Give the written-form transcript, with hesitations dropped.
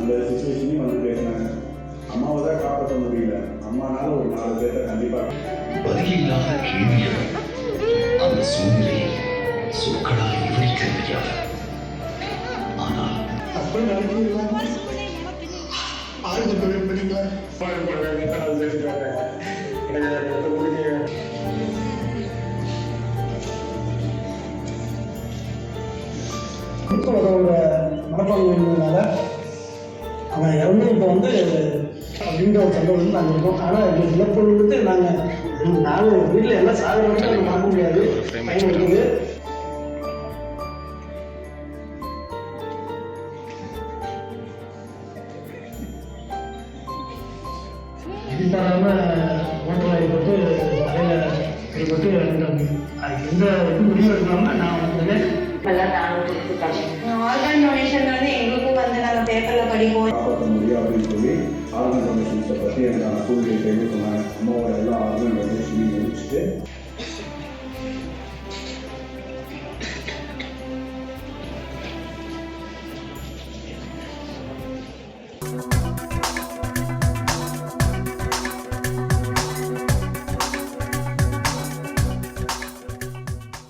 அந்த சுச்சுவேஷனையும் வந்து பேசினாங்க. அம்மாவை தான் காப்பாற்ற முடியல, அம்மானால ஒரு 4 பேர்த்த கண்டிப்பாக. பதிலில்லாத கேள்விகள் அந்த சூழ்நிலையை சொற்களால் விவரிக்க முடியாது. ஆனால் அப்போ நினைக்கிறீங்களா ஆறுதல் பண்ணிங்களா மனப்பான்மையினால அவன் இறந்து இப்போ வந்து அப்படின்ற ஒரு சந்தோஷம் வந்து நாங்கள் இருக்கோம். ஆனால் எங்களுக்கு இழப்புகளுக்கு நாங்கள் வீட்டில் எல்லாம் சாகிற வரைக்கும் அதை பார்க்க முடியாது. டைம் இருக்குது. இடிப்படாமல் ஓட்டல் அடிப்பட்டு தலையில் அடிப்பட்டு இறந்துட்டாங்க. அதுக்கு எந்த முடிவு எடுக்காமல் நான் வந்து ஆர்கன் டொனேஷன் வந்து எங்களுக்கும் வந்து நாங்கள் பேப்பரில் படிப்போம். காப்பாற்ற முடியும் அப்படின்னு சொல்லி ஆர்கன் டொனேஷன்ஸை பற்றி எனக்கு சூழ்நிலை சொன்னாங்க. அம்மாவோட எல்லா ஆர்கன் டொனேஷனையும் முடிச்சுட்டு